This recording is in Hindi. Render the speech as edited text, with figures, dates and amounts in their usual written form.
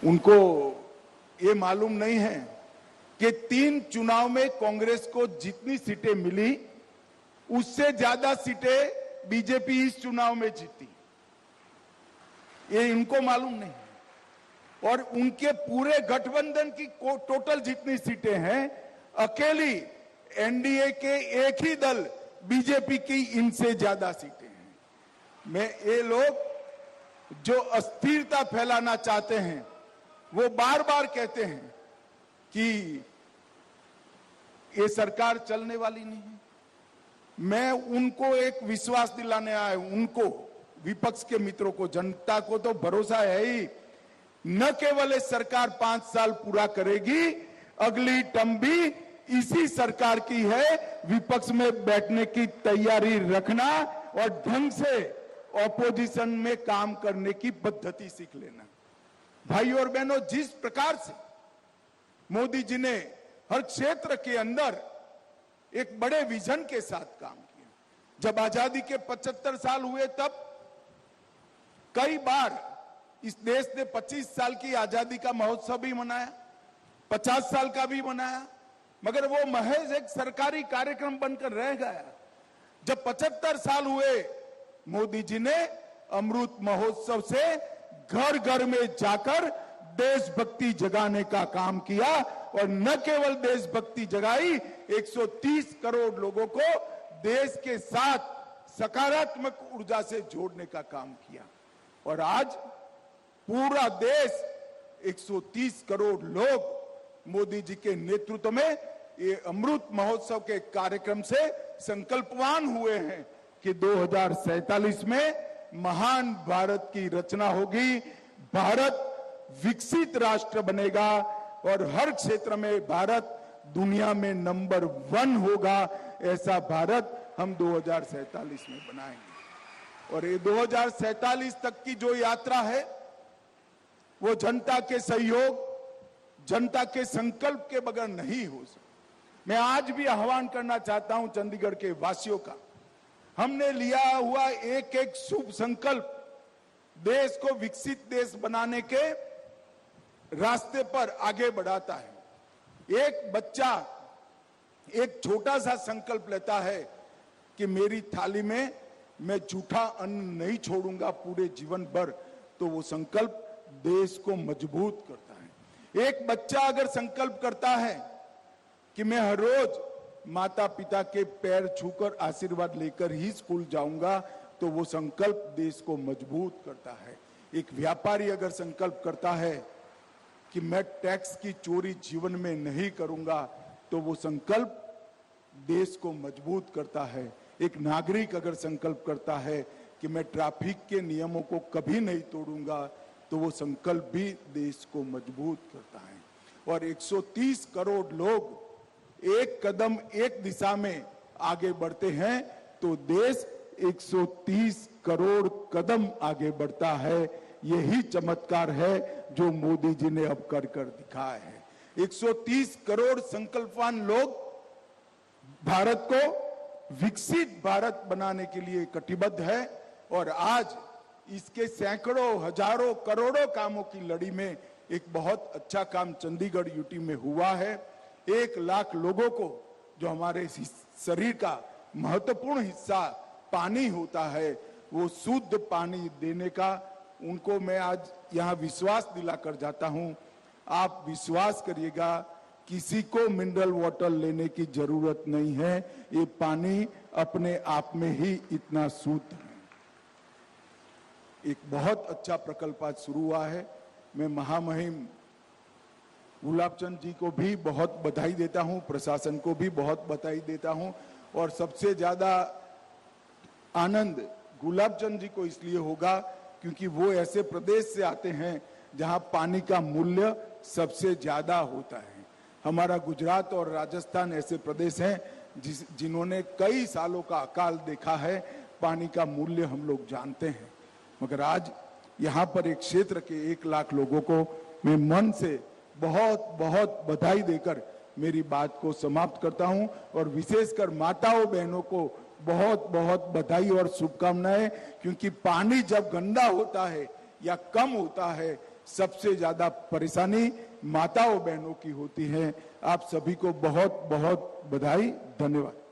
उनको ये मालूम नहीं है कि 3 चुनाव में कांग्रेस को जितनी सीटें मिली उससे ज्यादा सीटें बीजेपी इस चुनाव में जीती। ये इनको मालूम नहीं है। और उनके पूरे गठबंधन की टोटल जितनी सीटें हैं, अकेली एनडीए के एक ही दल बीजेपी की इनसे ज्यादा सीटें हैं। ये लोग जो अस्थिरता फैलाना चाहते हैं, वो बार बार कहते हैं कि ये सरकार चलने वाली नहीं है। मैं उनको एक विश्वास दिलाने आया हूं, उनको, विपक्ष के मित्रों को, जनता को तो भरोसा है ही, न केवल ये सरकार 5 साल पूरा करेगी, अगली टर्म भी इसी सरकार की है। विपक्ष में बैठने की तैयारी रखना और ढंग से ऑपोजिशन में काम करने की पद्धति सीख लेना। भाई और बहनों, जिस प्रकार से मोदी जी ने हर क्षेत्र के अंदर एक बड़े विजन के साथ काम किया। जब आजादी के 75 साल हुए तब कई बार इस देश ने 25 साल की आजादी का महोत्सव भी मनाया, 50 साल का भी मनाया, मगर वो महज एक सरकारी कार्यक्रम बनकर रह गया। जब 75 साल हुए, मोदी जी ने अमृत महोत्सव से घर घर में जाकर देशभक्ति जगाने का काम किया और न केवल देशभक्ति जगाई, 130 करोड़ लोगों को देश के साथ सकारात्मक ऊर्जा से जोड़ने का काम किया। और आज पूरा देश 130 करोड़ लोग मोदी जी के नेतृत्व में ये अमृत महोत्सव के कार्यक्रम से संकल्पवान हुए हैं कि 2047 में महान भारत की रचना होगी, भारत विकसित राष्ट्र बनेगा और हर क्षेत्र में भारत दुनिया में नंबर 1 होगा। ऐसा भारत हम 2047 में बनाएंगे। और ये 2047 तक की जो यात्रा है, वो जनता के सहयोग, जनता के संकल्प के बगैर नहीं हो सकती। मैं आज भी आह्वान करना चाहता हूं चंडीगढ़ के वासियों का, हमने लिया हुआ एक एक शुभ संकल्प देश को विकसित देश बनाने के रास्ते पर आगे बढ़ाता है। एक बच्चा एक छोटा सा संकल्प लेता है कि मेरी थाली में मैं जूठा अन्न नहीं छोड़ूंगा पूरे जीवन भर, तो वो संकल्प देश को मजबूत करता है। एक बच्चा अगर संकल्प करता है कि मैं हर रोज माता पिता के पैर छूकर आशीर्वाद लेकर ही स्कूल जाऊंगा, तो वो संकल्प देश को मजबूत करता है। एक व्यापारी अगर संकल्प करता है कि मैं टैक्स की चोरी जीवन में नहीं करूंगा, तो वो संकल्प देश को मजबूत करता है। एक नागरिक अगर संकल्प करता है कि मैं ट्रैफिक के नियमों को कभी नहीं तोड़ूंगा, तो वो संकल्प भी देश को मजबूत करता है। और 130 करोड़ लोग एक कदम एक दिशा में आगे बढ़ते हैं तो देश 130 करोड़ कदम आगे बढ़ता है। यही चमत्कार है जो मोदी जी ने अब कर दिखाया है। 130 करोड़ संकल्पवान लोग भारत को विकसित भारत बनाने के लिए कटिबद्ध है। और आज इसके सैकड़ों, हजारों, करोड़ों कामों की लड़ी में एक बहुत अच्छा काम चंडीगढ़ यूटी में हुआ है। 1 लाख लोगों को, जो हमारे शरीर का महत्वपूर्ण हिस्सा पानी होता है, वो शुद्ध पानी देने का उनको मैं आज यहाँ विश्वास दिलाकर जाता हूँ। आप विश्वास करिएगा, किसी को मिनरल वाटर लेने की जरूरत नहीं है। ये पानी अपने आप में ही इतना शुद्ध है। एक बहुत अच्छा प्रकल्प आज शुरू हुआ है। मैं महामहिम गुलाब चंद जी को भी बहुत बधाई देता हूं, प्रशासन को भी बहुत बधाई देता हूं। और सबसे ज्यादा आनंद गुलाब चंद जी को इसलिए होगा क्योंकि वो ऐसे प्रदेश से आते हैं जहां पानी का मूल्य सबसे ज्यादा होता है। हमारा गुजरात और राजस्थान ऐसे प्रदेश हैं जिन्होंने कई सालों का अकाल देखा है। पानी का मूल्य हम लोग जानते हैं। मगर आज यहाँ पर एक क्षेत्र के 1 लाख लोगों को मैं मन से बहुत बहुत बधाई देकर मेरी बात को समाप्त करता हूं। और विशेषकर माताओं बहनों को बहुत बहुत बधाई और शुभकामनाएं, क्योंकि पानी जब गंदा होता है या कम होता है सबसे ज्यादा परेशानी माताओं बहनों की होती है। आप सभी को बहुत बहुत बधाई, धन्यवाद।